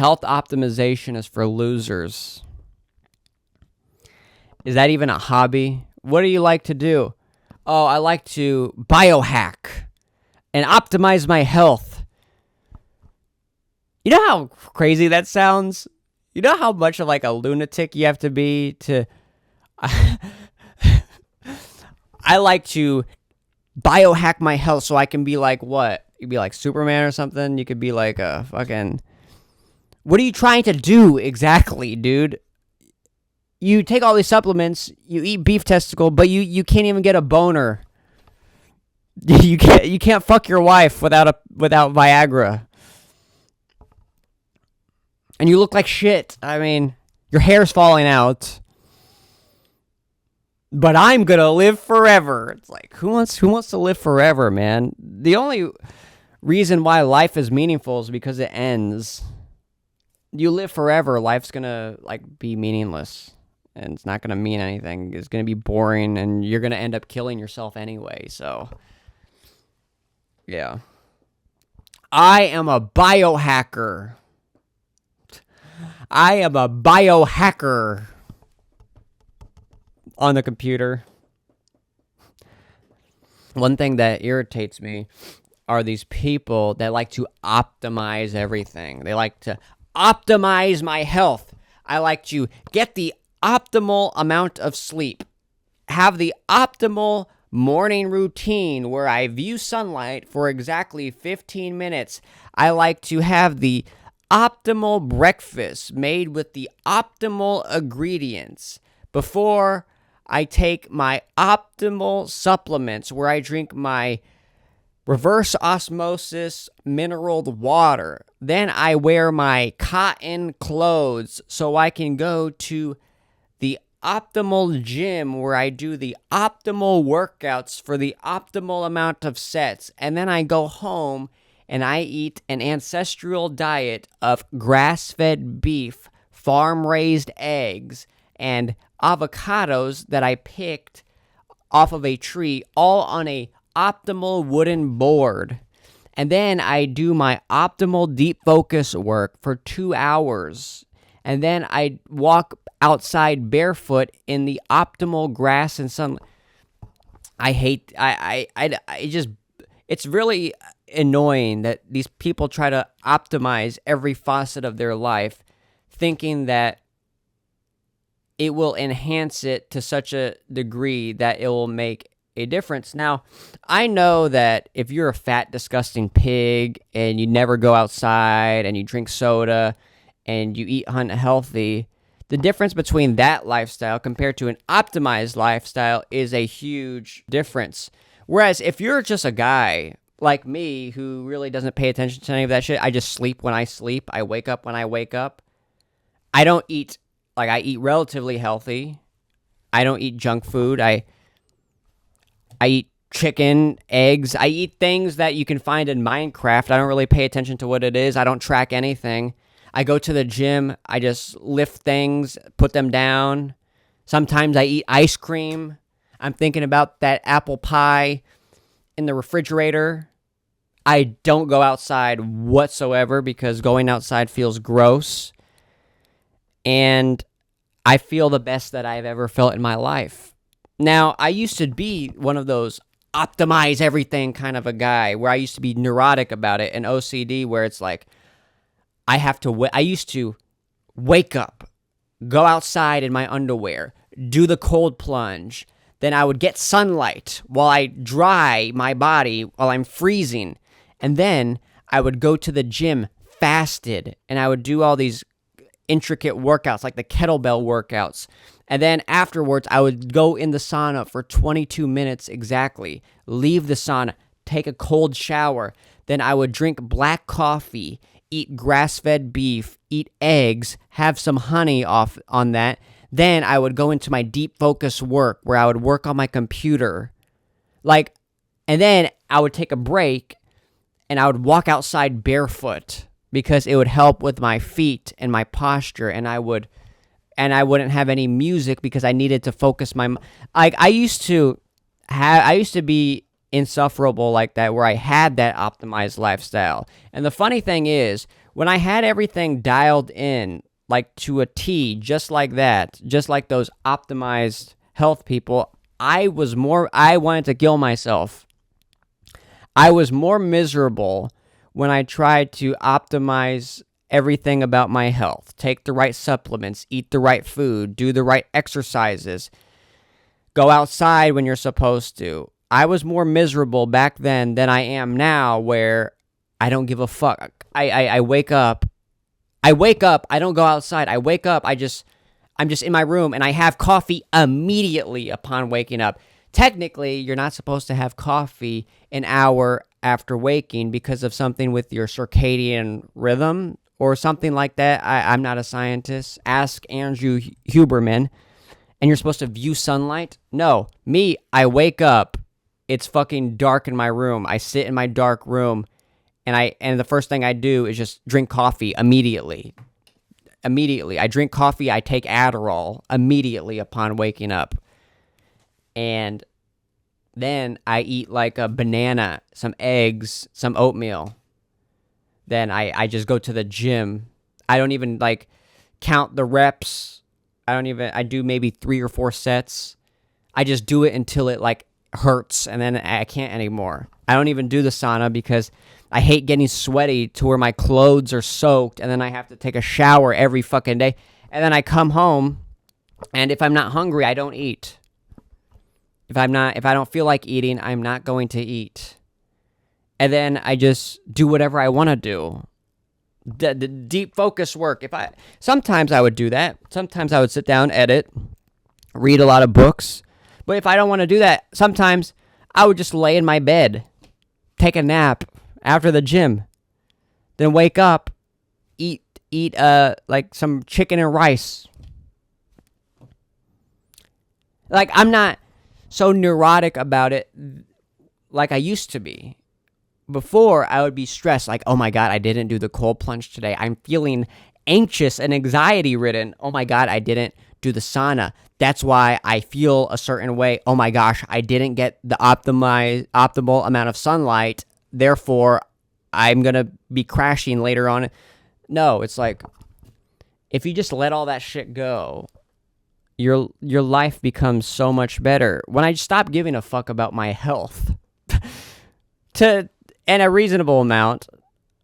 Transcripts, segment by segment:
Health optimization is for losers. Is that even a hobby? What do you like to do? Oh, I like to biohack and optimize my health. You know how crazy that sounds? You know how much of like a lunatic you have to be to... I like to biohack my health so I can be like what? You'd be like Superman or something? You could be like a fucking... What are you trying to do exactly, dude? You take all these supplements, you eat beef testicle, but you can't even get a boner. You can't fuck your wife without Viagra. And you look like shit. I mean, your hair's falling out. But I'm gonna live forever. It's like, who wants to live forever, man? The only reason why life is meaningful is because it ends. You live forever, life's gonna like be meaningless. And it's not going to mean anything. It's going to be boring, and you're going to end up killing yourself anyway. So, yeah. I am a biohacker. I am a biohacker on the computer. One thing that irritates me are these people that like to optimize everything. They like to optimize my health. I like to get the optimal amount of sleep, have the optimal morning routine where I view sunlight for exactly 15 minutes. I like to have the optimal breakfast made with the optimal ingredients before I take my optimal supplements where I drink my reverse osmosis mineral water. Then I wear my cotton clothes so I can go to the optimal gym where I do the optimal workouts for the optimal amount of sets. And then I go home and I eat an ancestral diet of grass-fed beef, farm-raised eggs, and avocados that I picked off of a tree, all on a optimal wooden board. And then I do my optimal deep focus work for 2 hours. And then I walk outside barefoot in the optimal grass and sun. It's really annoying that these people try to optimize every facet of their life, thinking that it will enhance it to such a degree that it will make a difference. Now, I know that if you're a fat, disgusting pig and you never go outside and you drink soda and you eat unhealthy, the difference between that lifestyle compared to an optimized lifestyle is a huge difference. Whereas if you're just a guy like me who really doesn't pay attention to any of that shit, I just sleep when I sleep, I wake up when I wake up. I don't eat, like I eat relatively healthy. I don't eat junk food. I eat chicken, eggs. I eat things that you can find in Minecraft. I don't really pay attention to what it is. I don't track anything. I go to the gym. I just lift things, put them down. Sometimes I eat ice cream. I'm thinking about that apple pie in the refrigerator. I don't go outside whatsoever because going outside feels gross. And I feel the best that I've ever felt in my life. Now, I used to be one of those optimize everything kind of a guy where I used to be neurotic about it and OCD where it's like, I used to wake up, go outside in my underwear, do the cold plunge. Then I would get sunlight while I dry my body while I'm freezing. And then I would go to the gym fasted and I would do all these intricate workouts like the kettlebell workouts. And then afterwards, I would go in the sauna for 22 minutes exactly, leave the sauna, take a cold shower. Then I would drink black coffee, eat grass-fed beef, eat eggs, have some honey off on that. Then I would go into my deep focus work where I would work on my computer. And then I would take a break and I would walk outside barefoot because it would help with my feet and my posture. And I wouldn't have any music because I needed to focus I used to be insufferable like that where I had that optimized lifestyle. And the funny thing is, When I had everything dialed in, like to a T, just like that, just like those optimized health people, I wanted to kill myself. I was more miserable when I tried to optimize everything about my health. Take the right supplements, eat the right food, do the right exercises, go outside when you're supposed to. I was more miserable back then than I am now, where I don't give a fuck. I wake up. I don't go outside. I wake up. I'm just in my room and I have coffee immediately upon waking up. Technically, you're not supposed to have coffee an hour after waking because of something with your circadian rhythm or something like that. I'm not a scientist. Ask Andrew Huberman. And you're supposed to view sunlight? No. Me, I wake up. It's fucking dark in my room. I sit in my dark room and the first thing I do is just drink coffee immediately. I drink coffee, I take Adderall immediately upon waking up. And then I eat like a banana, some eggs, some oatmeal. Then I just go to the gym. I don't even like count the reps. I do maybe 3 or 4 sets. I just do it until it like hurts and then I can't anymore. I don't even do the sauna because I hate getting sweaty to where my clothes are soaked and then I have to take a shower every fucking day. And then I come home and if I'm not hungry, I don't eat. If I don't feel like eating, I'm not going to eat. And then I just do whatever I want to do. The deep focus work. Sometimes I would do that. Sometimes I would sit down, edit, read a lot of books. But if I don't want to do that, sometimes I would just lay in my bed, take a nap after the gym, then wake up, eat like some chicken and rice. Like, I'm not so neurotic about it like I used to be. Before, I would be stressed, like, oh my God, I didn't do the cold plunge today. I'm feeling anxious and anxiety-ridden. Oh my God, I didn't do the sauna. That's why I feel a certain way. Oh my gosh, I didn't get the optimal amount of sunlight. Therefore, I'm going to be crashing later on. No, it's like, if you just let all that shit go, your life becomes so much better. When I stop giving a fuck about my health and a reasonable amount,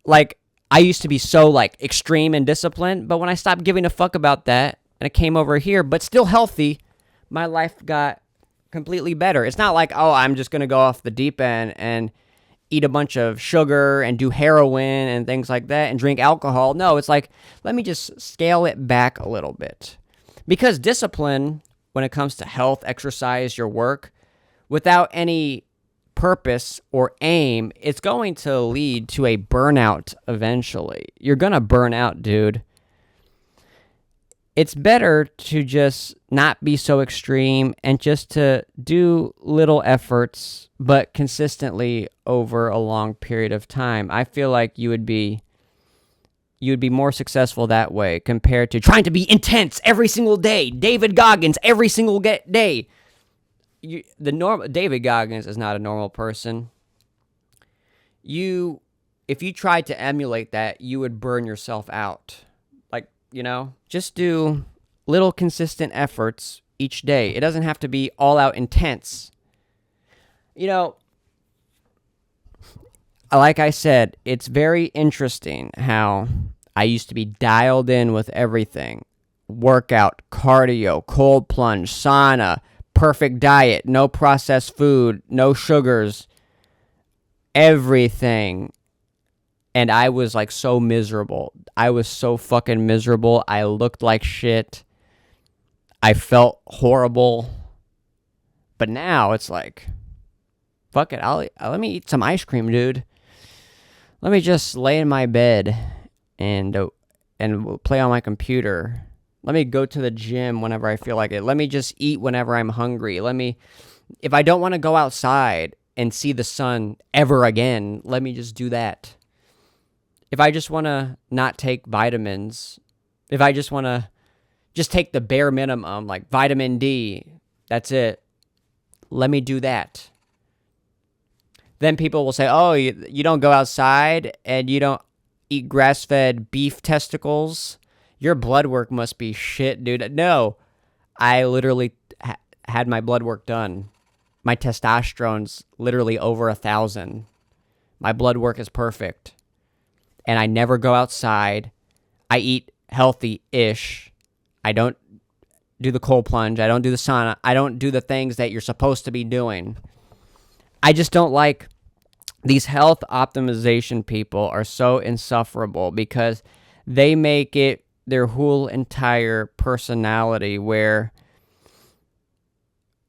like, I used to be so, like, extreme and disciplined, but when I stopped giving a fuck about that, and I came over here, but still healthy, my life got completely better. It's not like, oh, I'm just going to go off the deep end and eat a bunch of sugar and do heroin and things like that and drink alcohol. No, it's like, let me just scale it back a little bit. Because discipline, when it comes to health, exercise, your work, without any purpose or aim, it's going to lead to a burnout eventually. You're going to burn out, dude. It's better to just not be so extreme and just to do little efforts, but consistently over a long period of time. I feel like you would be more successful that way compared to trying to be intense every single day. David Goggins every single day. David Goggins is not a normal person. If you tried to emulate that, you would burn yourself out. Just do little consistent efforts each day. It doesn't have to be all out intense. Like I said, it's very interesting how I used to be dialed in with everything. Workout, cardio, cold plunge, sauna, perfect diet, no processed food, no sugars, everything. And I was like so miserable. I was so fucking miserable. I looked like shit. I felt horrible. But now it's like, fuck it. Let me eat some ice cream, dude. Let me just lay in my bed and play on my computer. Let me go to the gym whenever I feel like it. Let me just eat whenever I'm hungry. If I don't want to go outside and see the sun ever again, let me just do that. If I just want to not take vitamins, if I just want to just take the bare minimum, like vitamin D, that's it, let me do that. Then people will say, oh, you don't go outside and you don't eat grass-fed beef testicles, your blood work must be shit, dude. No, I literally had my blood work done. My testosterone's literally over 1,000. My blood work is perfect. And I never go outside. I eat healthy-ish. I don't do the cold plunge. I don't do the sauna. I don't do the things that you're supposed to be doing. I just don't like these health optimization people are so insufferable because they make it their whole entire personality where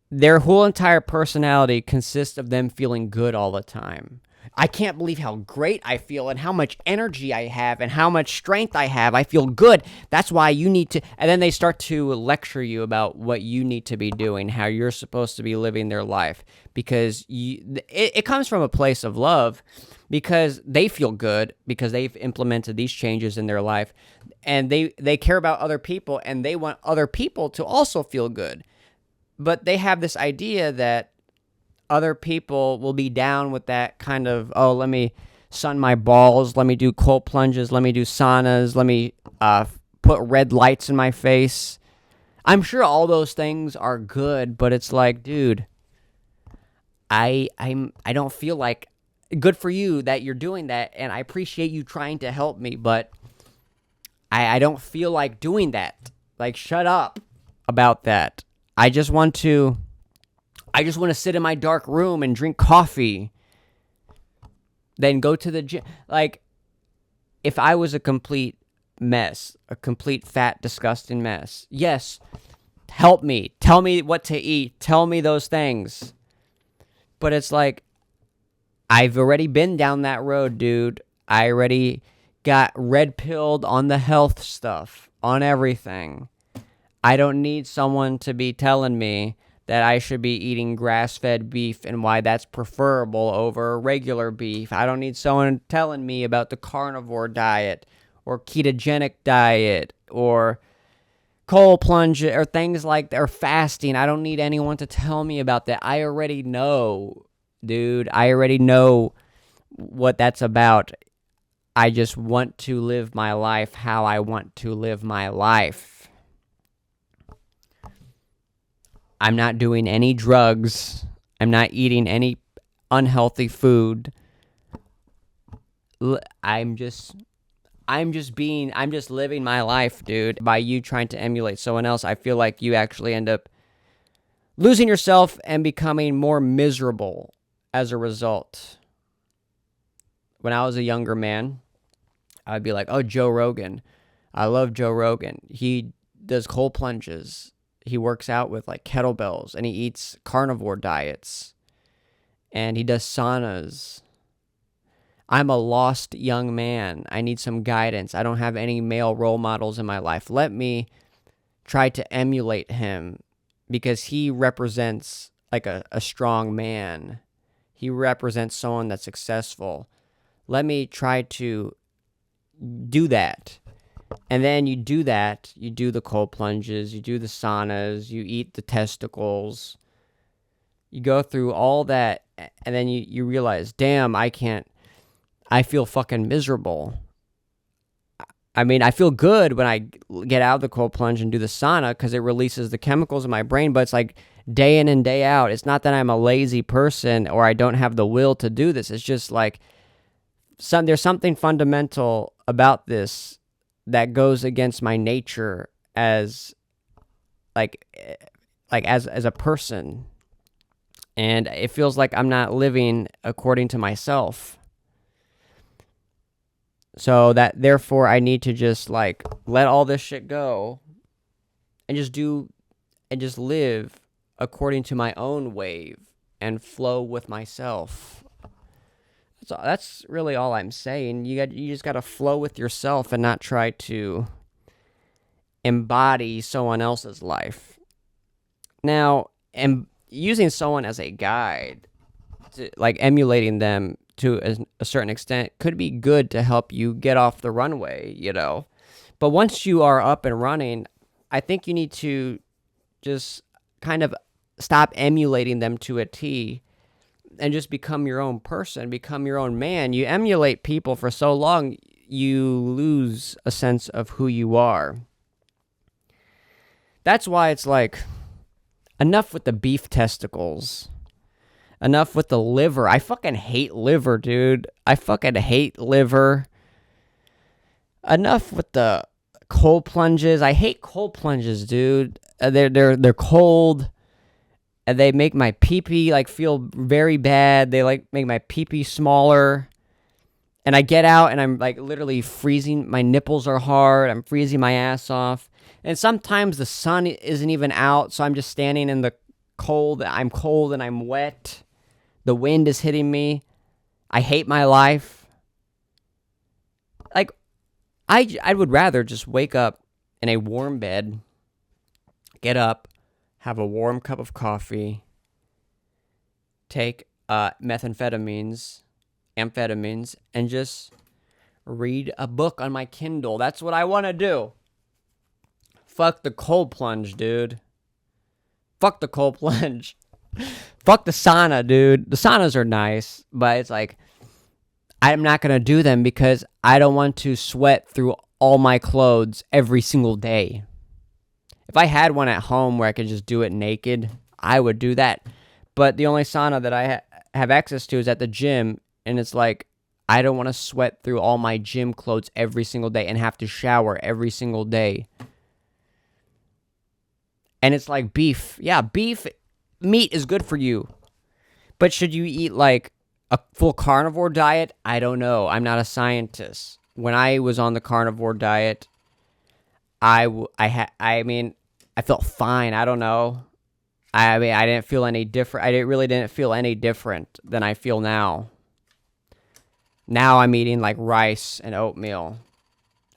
their whole entire personality consists of them feeling good all the time. I can't believe how great I feel and how much energy I have and how much strength I have. I feel good. That's why you need to. And then they start to lecture you about what you need to be doing, how you're supposed to be living their life. Because it comes from a place of love because they feel good because they've implemented these changes in their life. And they care about other people and they want other people to also feel good. But they have this idea that other people will be down with that kind of, oh, let me sun my balls, let me do cold plunges, let me do saunas, let me put red lights in my face. I'm sure all those things are good, but it's like, dude, I don't feel like good for you that you're doing that, and I appreciate you trying to help me, but I don't feel like doing that. Like, shut up about that. I just want to sit in my dark room and drink coffee, then go to the gym. Like, if I was a complete mess, a complete fat, disgusting mess, yes, help me. Tell me what to eat. Tell me those things. But it's like, I've already been down that road, dude. I already got red-pilled on the health stuff, on everything. I don't need someone to be telling me that I should be eating grass-fed beef and why that's preferable over regular beef. I don't need someone telling me about the carnivore diet or ketogenic diet or cold plunge or things like that, or fasting. I don't need anyone to tell me about that. I already know, dude. I already know what that's about. I just want to live my life how I want to live my life. I'm not doing any drugs. I'm not eating any unhealthy food. I'm just living my life, dude. By you trying to emulate someone else, I feel like you actually end up losing yourself and becoming more miserable as a result. When I was a younger man, I'd be like, oh, Joe Rogan. I love Joe Rogan. He does cold plunges. He works out with like kettlebells and he eats carnivore diets and he does saunas. I'm a lost young man. I need some guidance. I don't have any male role models in my life. Let me try to emulate him because he represents like a strong man. He represents someone that's successful. Let me try to do that. And then you do that, you do the cold plunges, you do the saunas, you eat the testicles, you go through all that, and then you realize, damn, I feel fucking miserable. I mean, I feel good when I get out of the cold plunge and do the sauna because it releases the chemicals in my brain, but it's like day in and day out. It's not that I'm a lazy person or I don't have the will to do this. It's just like there's something fundamental about this that goes against my nature as as a person. And it feels like I'm not living according to myself. So that therefore I need to just like let all this shit go and just live according to my own wave and flow with myself. So that's really all I'm saying. You just got to flow with yourself and not try to embody someone else's life. Now, using someone as a guide, like emulating them to a certain extent, could be good to help you get off the runway, you know. But once you are up and running, I think you need to just kind of stop emulating them to a T and just become your own person, become your own man. You emulate people for so long, you lose a sense of who you are. That's why it's like, enough with the beef testicles. Enough with the liver. I fucking hate liver, dude. I fucking hate liver. Enough with the cold plunges. I hate cold plunges, dude. They're cold. And they make my pee-pee like feel very bad. They like make my pee-pee smaller. And I get out and I'm like literally freezing. My nipples are hard. I'm freezing my ass off. And sometimes the sun isn't even out, so I'm just standing in the cold. I'm cold and I'm wet. The wind is hitting me. I hate my life. Like, I would rather just wake up in a warm bed, get up, have a warm cup of coffee, take amphetamines, and just read a book on my Kindle. That's what I want to do. Fuck the cold plunge, dude. Fuck the cold plunge. Fuck the sauna, dude. The saunas are nice, but it's like, I'm not going to do them because I don't want to sweat through all my clothes every single day. If I had one at home where I could just do it naked, I would do that. But the only sauna that I have access to is at the gym, and it's like, I don't want to sweat through all my gym clothes every single day and have to shower every single day. And it's like beef. Yeah, beef meat is good for you. But should you eat like a full carnivore diet? I don't know. I'm not a scientist. When I was on the carnivore diet, I felt fine. I don't know. I didn't feel any different. Really didn't feel any different than I feel now. Now I'm eating like rice and oatmeal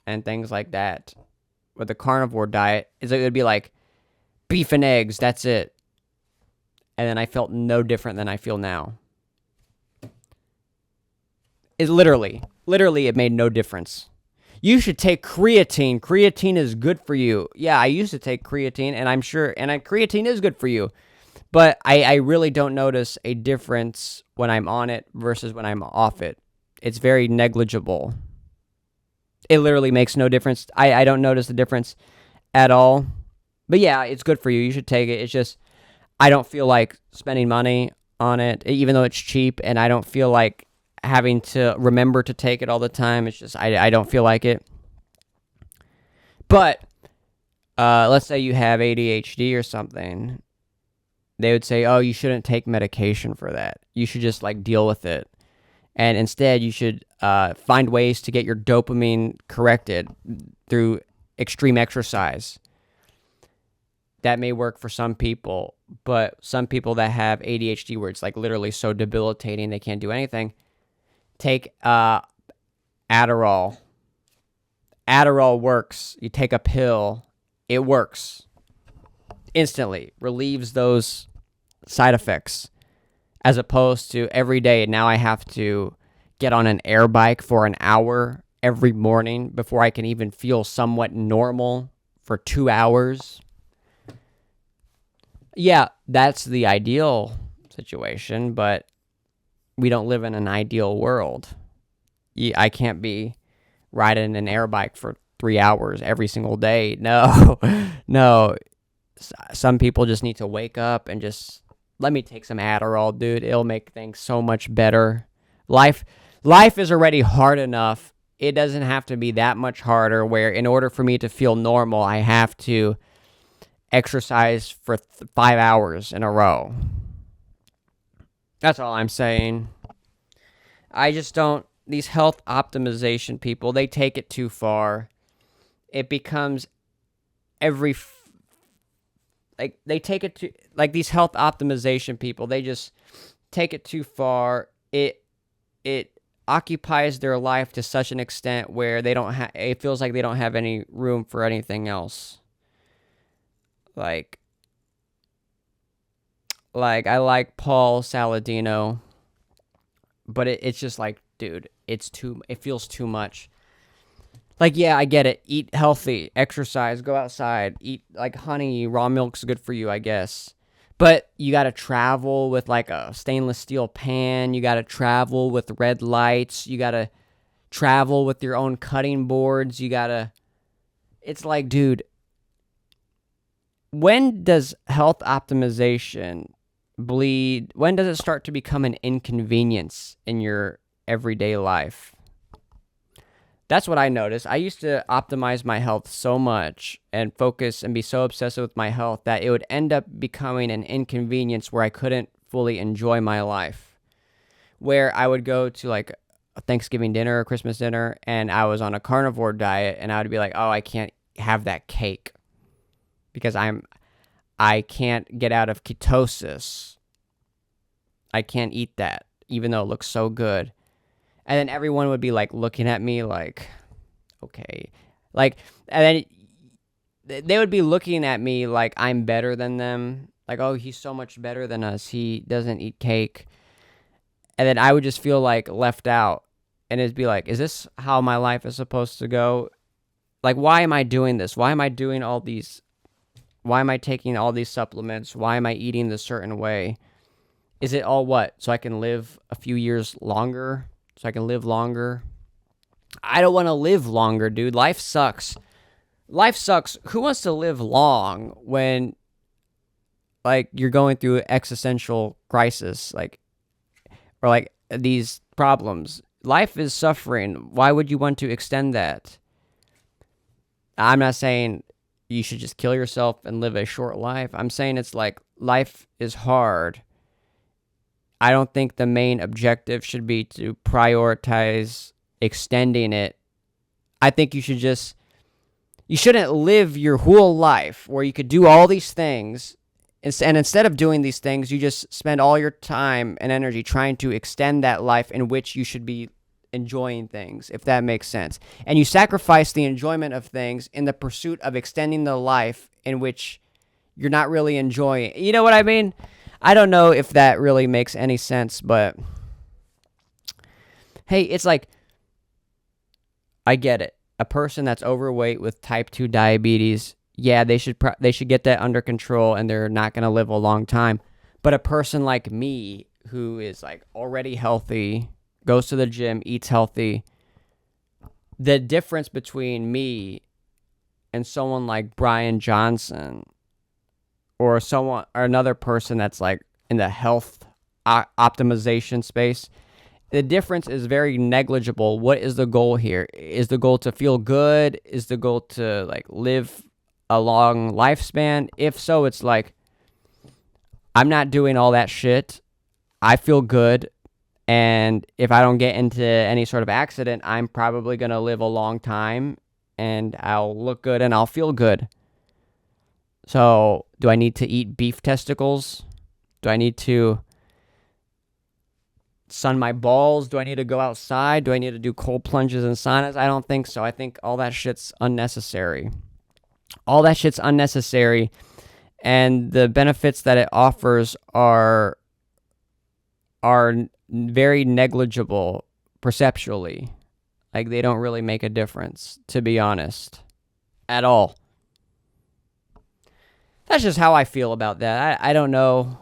and things like that. With the carnivore diet, it would be like beef and eggs, that's it. And then I felt no different than I feel now. It literally, it made no difference. You should take creatine. Creatine is good for you. Yeah, I used to take creatine, and I'm sure, creatine is good for you. But I really don't notice a difference when I'm on it versus when I'm off it. It's very negligible. It literally makes no difference. I don't notice the difference at all. But yeah, it's good for you. You should take it. It's just, I don't feel like spending money on it, even though it's cheap, and I don't feel like having to remember to take it all the time. It's just, I don't feel like it. But let's say you have ADHD or something. They would say, oh, you shouldn't take medication for that. You should just like deal with it. And instead, you should find ways to get your dopamine corrected through extreme exercise. That may work for some people, but some people that have ADHD where it's like literally so debilitating they can't do anything, take Adderall. Adderall works. You take a pill, it works. Instantly relieves those side effects, as opposed to every day. Now I have to get on an air bike for an hour every morning before I can even feel somewhat normal for 2 hours. Yeah, that's the ideal situation, but we don't live in an ideal world. I can't be riding an air bike for 3 hours every single day. No, no. Some people just need to wake up and just, let me take some Adderall, dude. It'll make things so much better. Life is already hard enough. It doesn't have to be that much harder, where in order for me to feel normal, I have to exercise for 5 hours in a row. That's all I'm saying. I just don't, these health optimization people, they take it too far. It becomes they take it to, like these health optimization people, they just take it too far. It occupies their life to such an extent where they don't it feels like they don't have any room for anything else. Like I like Paul Saladino, but it's just like, dude, it feels too much. Like, yeah, I get it. Eat healthy, exercise, go outside, eat like honey, raw milk's good for you, I guess. But you got to travel with like a stainless steel pan. You got to travel with red lights. You got to travel with your own cutting boards. It's like, dude, when does health optimization bleed? When does it start to become an inconvenience in your everyday life? That's what I noticed. I used to optimize my health so much and focus and be so obsessive with my health that it would end up becoming an inconvenience where I couldn't fully enjoy my life. Where I would go to like a Thanksgiving dinner or Christmas dinner and I was on a carnivore diet and I would be like, oh, I can't have that cake because I can't get out of ketosis. I can't eat that, even though it looks so good. And then everyone would be like looking at me like, okay. Like, and then they would be looking at me like I'm better than them. Like, oh, he's so much better than us. He doesn't eat cake. And then I would just feel like left out. And it'd be like, is this how my life is supposed to go? Like, why am I doing this? Why am I doing all these? Why am I taking all these supplements? Why am I eating this certain way? Is it all what? So I can live a few years longer? So I can live longer? I don't want to live longer, dude. Life sucks. Life sucks. Who wants to live long when, like, you're going through existential crisis, like, or like these problems? Life is suffering. Why would you want to extend that? I'm not saying you should just kill yourself and live a short life. I'm saying it's like life is hard. I don't think the main objective should be to prioritize extending it. I think you shouldn't live your whole life where you could do all these things, and instead of doing these things, you just spend all your time and energy trying to extend that life in which you should be enjoying things, if that makes sense. And you sacrifice the enjoyment of things in the pursuit of extending the life in which you're not really enjoying. You know what I mean? I don't know if that really makes any sense, but hey, it's like, I get it. A person that's overweight with type 2 diabetes, yeah, they should get that under control and they're not going to live a long time. But a person like me who is like already healthy, goes to the gym, eats healthy, the difference between me and someone like Brian Johnson or another person that's like in the health optimization space, the difference is very negligible. What is the goal here? Is the goal to feel good? Is the goal to like live a long lifespan? If so, it's like, I'm not doing all that shit. I feel good. And if I don't get into any sort of accident, I'm probably going to live a long time and I'll look good and I'll feel good. So, do I need to eat beef testicles? Do I need to sun my balls? Do I need to go outside? Do I need to do cold plunges and saunas? I don't think so. I think all that shit's unnecessary. All that shit's unnecessary. And the benefits that it offers are very negligible perceptually. Like, they don't really make a difference, to be honest, at all. That's just how I feel about that. I don't know.